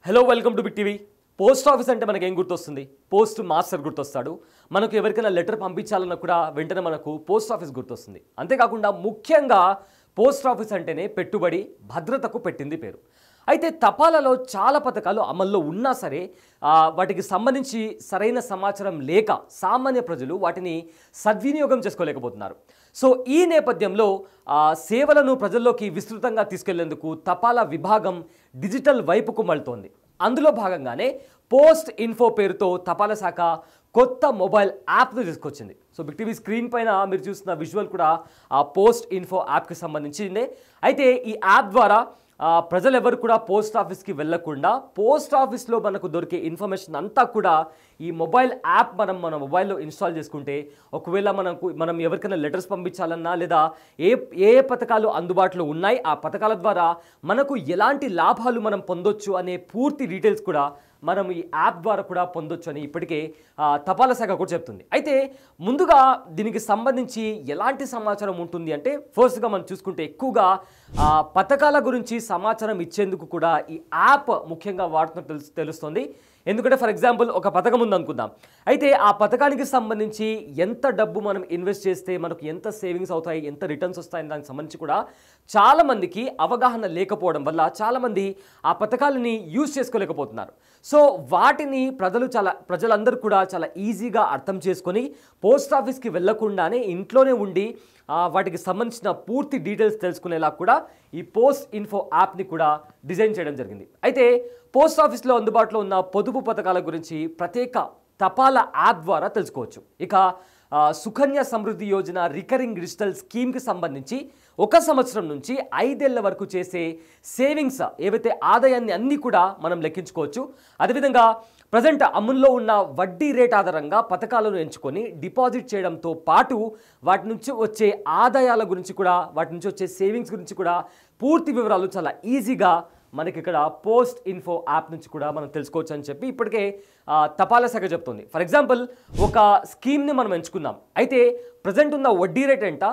Hello welcome to big TV. Post office అంటే మనకి ఏం గుర్తొస్తుంది? పోస్ట్ మాస్టర్ గుర్తొస్తాడు. మనకు ఎవరికైనా లెటర్ పంపించాలన్నా కూడా వెంటనే మనకు పోస్ట్ ఆఫీస్ గుర్తొస్తుంది. అంతేకాకుండా ముఖ్యంగా పోస్ట్ ఆఫీస్ అంటేనే పెట్టుబడి, భద్రతకు పెట్టింది పేరు. అయితే తపాలాలో చాలా పథకాలు అమల్లో ఉన్నా సరే వాటికి సంబంధించి సరైన సమాచారం లేక సామాన్య ప్రజలు వాటిని సద్వినియోగం చేసుకోలేకపోతున్నారు. సో ఈ నేపథ్యంలో సేవలను ప్రజల్లోకి విస్తృతంగా తీసుకెళ్లేందుకు తపాలా విభాగం డిజిటల్ వైపుకు మళ్తోంది. అందులో భాగంగానే పోస్ట్ ఇన్ఫో పేరుతో తపాలా శాఖ కొత్త మొబైల్ యాప్ను తీసుకొచ్చింది. సో బిగ్ టీవీ స్క్రీన్ పైన మీరు చూస్తున్న విజువల్ కూడా ఆ పోస్ట్ ఇన్ఫో యాప్కి సంబంధించిందే. అయితే ఈ యాప్ ద్వారా ప్రజలు ఎవరు కూడా పోస్ట్ ఆఫీస్కి వెళ్ళకుండా పోస్ట్ ఆఫీస్లో మనకు దొరికే ఇన్ఫర్మేషన్ అంతా కూడా ఈ మొబైల్ యాప్ మన మొబైల్లో ఇన్స్టాల్ చేసుకుంటే ఒకవేళ మనం ఎవరికైనా లెటర్స్ పంపించాలన్నా లేదా ఏ పథకాలు అందుబాటులో ఉన్నాయి ఆ పథకాల ద్వారా మనకు ఎలాంటి లాభాలు మనం పొందొచ్చు అనే పూర్తి డీటెయిల్స్ కూడా మనం ఈ యాప్ ద్వారా కూడా పొందొచ్చు అని ఇప్పటికే తపాలా శాఖ కూడా చెప్తుంది. అయితే ముందుగా దీనికి సంబంధించి ఎలాంటి సమాచారం ఉంటుంది అంటే ఫస్ట్గా మనం చూసుకుంటే ఎక్కువగా పథకాల గురించి సమాచారం ఇచ్చేందుకు కూడా ఈ యాప్ ముఖ్యంగా వాడుతున్నట్టు తెలుస్తుంది. ఎందుకంటే ఫర్ ఎగ్జాంపుల్ ఒక పథకం ఉందనుకుందాం. అయితే ఆ పథకానికి సంబంధించి ఎంత డబ్బు మనం ఇన్వెస్ట్ చేస్తే మనకు ఎంత సేవింగ్స్ అవుతాయి, ఎంత రిటర్న్స్ వస్తాయని దానికి సంబంధించి కూడా చాలామందికి అవగాహన లేకపోవడం వల్ల చాలామంది ఆ పథకాలని యూజ్ చేసుకోలేకపోతున్నారు. సో వాటిని ప్రజలందరూ కూడా చాలా ఈజీగా అర్థం చేసుకొని పోస్ట్ ఆఫీస్కి వెళ్లకుండానే ఇంట్లోనే ఉండి వాటికి సంబంధించిన పూర్తి డీటెయిల్స్ తెలుసుకునేలా కూడా ఈ పోస్ట్ ఇన్ఫో యాప్ని కూడా డిజైన్ చేయడం జరిగింది. అయితే పోస్ట్ ఆఫీస్లో అందుబాటులో ఉన్న పొదుపు పథకాల గురించి ప్రత్యేక తపాలా యాప్ ద్వారా తెలుసుకోవచ్చు. ఇక సుకన్య సమృద్ధి యోజన రికరింగ్ డిజిటల్ స్కీమ్కి సంబంధించి 1 సంవత్సరం నుంచి 5 ఏళ్ల వరకు చేసే సేవింగ్స్ ఏవైతే ఆదాయాన్ని అన్నీ కూడా మనం లెక్కించుకోవచ్చు. అదేవిధంగా ప్రజెంట్ అమల్లో ఉన్న వడ్డీ రేట్ ఆధారంగా పథకాలను ఎంచుకొని డిపాజిట్ చేయడంతో పాటు వాటి నుంచి వచ్చే ఆదాయాల గురించి కూడా వాటి నుంచి వచ్చే సేవింగ్స్ గురించి కూడా పూర్తి వివరాలు చాలా ఈజీగా మనకి ఇక్కడ పోస్ట్ ఇన్ఫో యాప్ నుంచి కూడా మనం తెలుసుకోవచ్చు అని చెప్పి ఇప్పటికే తపాలా శాఖ చెప్తుంది. ఫర్ ఎగ్జాంపుల్ ఒక స్కీమ్ని మనం ఎంచుకున్నాం. అయితే ప్రజెంట్ ఉన్న వడ్డీ రేట్ ఎంత,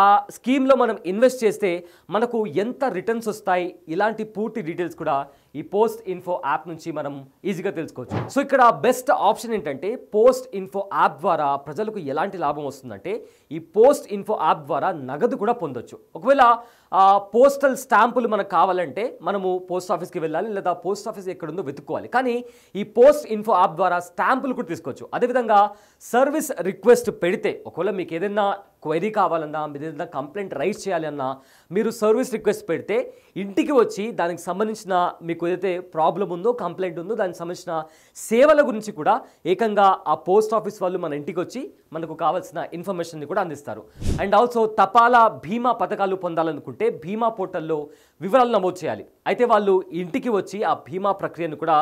ఆ స్కీమ్లో మనం ఇన్వెస్ట్ చేస్తే మనకు ఎంత రిటర్న్స్ వస్తాయి, ఇలాంటి పూర్తి డీటెయిల్స్ కూడా ఈ పోస్ట్ ఇన్ఫో యాప్ నుంచి మనం ఈజీగా తెలుసుకోవచ్చు. సో ఇక్కడ బెస్ట్ ఆప్షన్ ఏంటంటే పోస్ట్ ఇన్ఫో యాప్ ద్వారా ప్రజలకు ఎలాంటి లాభం వస్తుందంటే ఈ పోస్ట్ ఇన్ఫో యాప్ ద్వారా నగదు కూడా పొందొచ్చు. ఒకవేళ పోస్టల్ స్టాంపులు మనకు కావాలంటే మనము పోస్ట్ ఆఫీస్కి వెళ్ళాలి లేదా పోస్ట్ ఆఫీస్ ఎక్కడుందో వెతుక్కోవాలి. కానీ ఈ పోస్ట్ ఇన్ఫో యాప్ ద్వారా స్టాంపులు కూడా తీసుకోవచ్చు. అదేవిధంగా సర్వీస్ రిక్వెస్ట్ పెడితే ఒకవేళ మీకు ఏదైనా క్వైరీ కావాలన్నా మీరు ఏదైనా కంప్లైంట్ రైజ్ చేయాలన్నా మీరు సర్వీస్ రిక్వెస్ట్ పెడితే ఇంటికి వచ్చి దానికి సంబంధించిన మీకు ఏదైతే ప్రాబ్లం ఉందో కంప్లైంట్ ఉందో దానికి సంబంధించిన సేవల గురించి కూడా ఏకంగా ఆ పోస్ట్ ఆఫీస్ వాళ్ళు మన ఇంటికి వచ్చి మనకు కావాల్సిన ఇన్ఫర్మేషన్ని కూడా అందిస్తారు. అండ్ ఆల్సో తపాలా బీమా పథకాలు పొందాలనుకుంటే బీమా పోర్టల్లో వివరాలు నమోదు చేయాలి. అయితే వాళ్ళు ఇంటికి వచ్చి ఆ బీమా ప్రక్రియను కూడా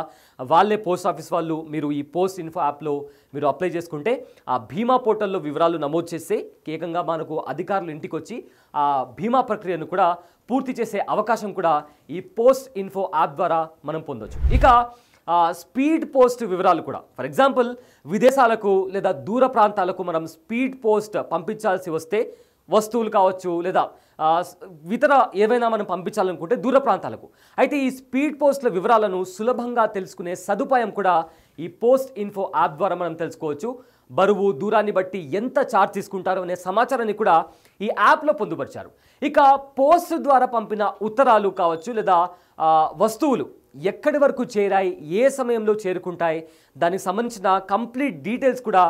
వాళ్ళే పోస్ట్ ఆఫీస్ వాళ్ళు మీరు ఈ పోస్ట్ ఇన్ఫో యాప్లో మీరు అప్లై చేసుకుంటే ఆ బీమా పోర్టల్లో వివరాలు నమోదు చేస్తే ఏకంగా మనకు అధికారులు ఇంటికి వచ్చి ఆ బీమా ప్రక్రియను కూడా పూర్తి చేసే అవకాశం కూడా ఈ పోస్ట్ ఇన్ఫో యాప్ ద్వారా మనం పొందొచ్చు. ఇక స్పీడ్ పోస్ట్ వివరాలు కూడా ఫర్ ఎగ్జాంపుల్ విదేశాలకు లేదా దూర ప్రాంతాలకు మనం స్పీడ్ పోస్ట్ పంపించాల్సి వస్తే వస్తువులు కావచ్చు లేదా ఇతర ఏవైనా మనం పంపించాలనుకుంటే దూర ప్రాంతాలకు, అయితే ఈ స్పీడ్ పోస్ట్ల వివరాలను సులభంగా తెలుసుకునే సదుపాయం కూడా ఈ పోస్ట్ ఇన్ఫో యాప్ ద్వారా మనం తెలుసుకోవచ్చు. బరువు, దూరాన్ని బట్టి ఎంత ఛార్జ్ తీసుకుంటారో అనే సమాచారాన్ని కూడా ఈ యాప్లో పొందుపరిచారు. ఇక పోస్ట్ ద్వారా పంపిన ఉత్తరాలు కావచ్చు లేదా వస్తువులు ఎక్కడి వరకు చేరాయి, ఏ సమయంలో చేరుకుంటాయి, దానికి సంబంధించిన కంప్లీట్ డీటెయిల్స్ కూడా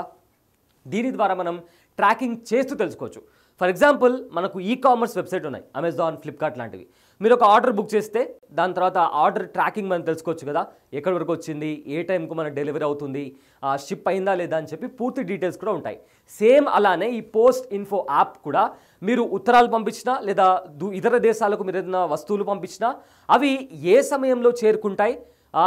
దీని ద్వారా మనం ట్రాకింగ్ చేస్తూ తెలుసుకోవచ్చు. ఫర్ ఎగ్జాంపుల్ మనకు కామర్స్ వెబ్సైట్ ఉన్నాయి, అమెజాన్, ఫ్లిప్కార్ట్ లాంటివి. మీరు ఒక ఆర్డర్ బుక్ చేస్తే దాని తర్వాత ఆర్డర్ ట్రాకింగ్ మనం తెలుసుకోవచ్చు కదా, ఎక్కడి వరకు వచ్చింది, ఏ టైంకు మన డెలివరీ అవుతుంది, షిప్ అయిందా లేదా అని చెప్పి పూర్తి డీటెయిల్స్ కూడా ఉంటాయి. సేమ్ అలానే ఈ పోస్ట్ ఇన్ఫో యాప్ కూడా మీరు ఉత్తరాలు పంపించినా లేదా ఇతర దేశాలకు మీరు ఏదైనా వస్తువులు పంపించినా అవి ఏ సమయంలో చేరుకుంటాయి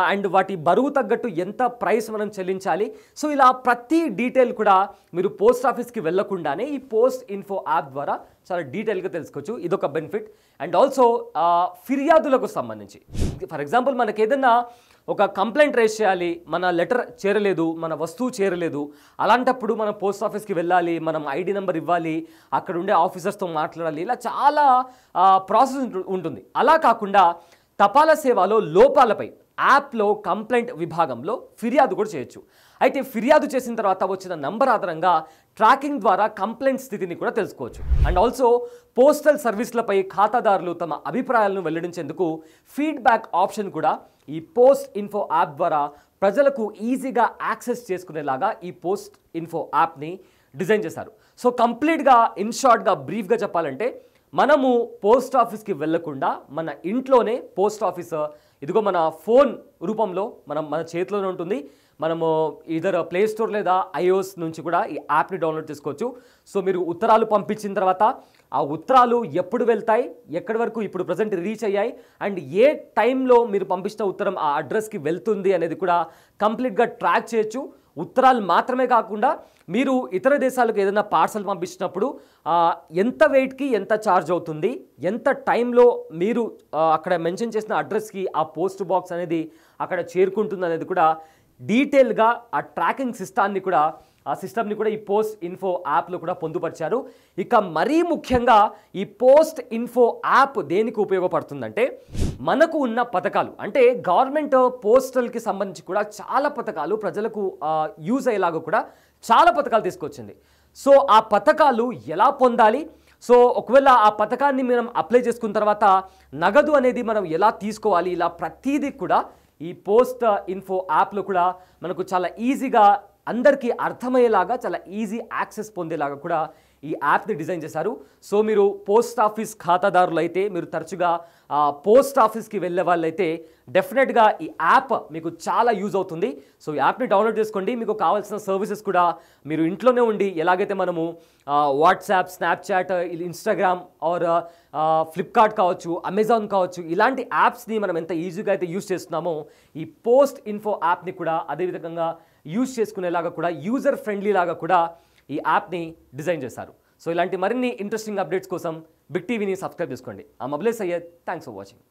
అండ్ వాటి బరువు తగ్గట్టు ఎంత ప్రైస్ మనం చెల్లించాలి. సో ఇలా ప్రతి డీటెయిల్ కూడా మీరు పోస్ట్ ఆఫీస్కి వెళ్లకుండానే ఈ పోస్ట్ ఇన్ఫో యాప్ ద్వారా చాలా డీటెయిల్గా తెలుసుకోవచ్చు. ఇదొక బెనిఫిట్. అండ్ ఆల్సో ఫిర్యాదులకు సంబంధించి ఫర్ ఎగ్జాంపుల్ మనకి ఏదైనా ఒక కంప్లైంట్ రైజ్ చేయాలి, మన లెటర్ చేరలేదు, మన వస్తువు చేరలేదు, అలాంటప్పుడు మనం పోస్ట్ ఆఫీస్కి వెళ్ళాలి, మనం ఐడి నెంబర్ ఇవ్వాలి, అక్కడ ఉండే ఆఫీసర్స్తో మాట్లాడాలి, ఇలా చాలా ప్రాసెస్ ఉంటుంది. అలా కాకుండా తపాలా సేవలో లోపాలపై యాప్లో కంప్లైంట్ విభాగంలో ఫిర్యాదు కూడా చేయొచ్చు. అయితే ఫిర్యాదు చేసిన తర్వాత వచ్చిన నంబర్ ఆధారంగా ట్రాకింగ్ ద్వారా కంప్లైంట్ స్థితిని కూడా తెలుసుకోవచ్చు. అండ్ ఆల్సో పోస్టల్ సర్వీసులపై ఖాతాదారులు తమ అభిప్రాయాలను వెల్లడించేందుకు ఫీడ్బ్యాక్ ఆప్షన్ కూడా ఈ పోస్ట్ ఇన్ఫో యాప్ ద్వారా ప్రజలకు ఈజీగా యాక్సెస్ చేసుకునేలాగా ఈ పోస్ట్ ఇన్ఫో యాప్ని డిజైన్ చేశారు. సో కంప్లీట్గా ఇన్ షార్ట్గా బ్రీఫ్గా చెప్పాలంటే మనము పోస్ట్ ఆఫీస్కి వెళ్లకుండా మన ఇంట్లోనే పోస్ట్ ఆఫీస్ ఇదిగో మన ఫోన్ రూపంలో మన చేతిలోనే ఉంటుంది. మనము ఇదర్ ప్లే స్టోర్ లేదా iOS నుంచి కూడా ఈ యాప్ని డౌన్లోడ్ చేసుకోవచ్చు. సో మీరు ఉత్తరాలు పంపించిన తర్వాత ఆ ఉత్తరాలు ఎప్పుడు వెళ్తాయి, ఎక్కడి వరకు ఇప్పుడు ప్రజెంట్ రీచ్ అయ్యాయి, అండ్ ఏ టైంలో మీరు పంపించిన ఉత్తరం ఆ అడ్రస్కి వెళ్తుంది అనేది కూడా కంప్లీట్గా ట్రాక్ చేయొచ్చు. ఉత్తరాలు మాత్రమే కాకుండా మీరు ఇతర దేశాలకు ఏదైనా పార్సల్ పంపించినప్పుడు ఎంత వెయిట్కి ఎంత ఛార్జ్ అవుతుంది, ఎంత టైంలో మీరు అక్కడ మెన్షన్ చేసిన అడ్రస్కి ఆ పోస్ట్ బాక్స్ అనేది అక్కడ చేరుకుంటుంది అనేది కూడా డీటెయిల్గా ఆ ట్రాకింగ్ సిస్టమ్ని కూడా ఈ పోస్ట్ ఇన్ఫో యాప్లో కూడా పొందుపరిచారు. ఇక మరీ ముఖ్యంగా ఈ పోస్ట్ ఇన్ఫో యాప్ దేనికి ఉపయోగపడుతుందంటే మనకు ఉన్న పథకాలు అంటే గవర్నమెంట్ పోస్టల్కి సంబంధించి కూడా చాలా పథకాలు ప్రజలకు యూజ్ అయ్యేలాగా కూడా చాలా పథకాలు తీసుకొచ్చింది. సో ఆ పథకాలు ఎలా పొందాలి, సో ఒకవేళ ఆ పథకాన్ని మనం అప్లై చేసుకున్న తర్వాత నగదు అనేది మనం ఎలా తీసుకోవాలి, ఇలా ప్రతిదీ కూడా ఈ పోస్ట్ ఇన్ఫో యాప్లో కూడా మనకు చాలా ఈజీగా అందరికీ అర్థమయ్యేలాగా చాలా ఈజీ యాక్సెస్ పొందేలాగా కూడా ఈ యాప్ని డిజైన్ చేశారు. సో మీరు పోస్ట్ ఆఫీస్ ఖాతాదారులు అయితే, మీరు తరచుగా పోస్ట్ ఆఫీస్కి వెళ్ళే వాళ్ళైతే డెఫినెట్గా ఈ యాప్ మీకు చాలా యూజ్ అవుతుంది. సో ఈ యాప్ని డౌన్లోడ్ చేసుకోండి. మీకు కావాల్సిన సర్వీసెస్ కూడా మీరు ఇంట్లోనే ఉండి ఎలాగైతే మనము WhatsApp, Snapchat, Instagram are Flipkart కావచ్చు, అమెజాన్ కావచ్చు, ఇలాంటి యాప్స్ని మనం ఎంత ఈజీగా అయితే యూజ్ చేస్తున్నామో ఈ పోస్ట్ ఇన్ఫో యాప్ని కూడా అదేవిధంగా యూజ్ చేసుకునేలాగా కూడా యూజర్ ఫ్రెండ్లీ లాగా కూడా ఈ యాప్ని డిజైన్ చేశారు. సో ఇలాంటి మరిన్ని ఇంట్రెస్టింగ్ అప్డేట్స్ కోసం బిగ్ టీవీని సబ్స్క్రైబ్ చేసుకోండి. I am Abhilesh Iyer. Thanks for watching.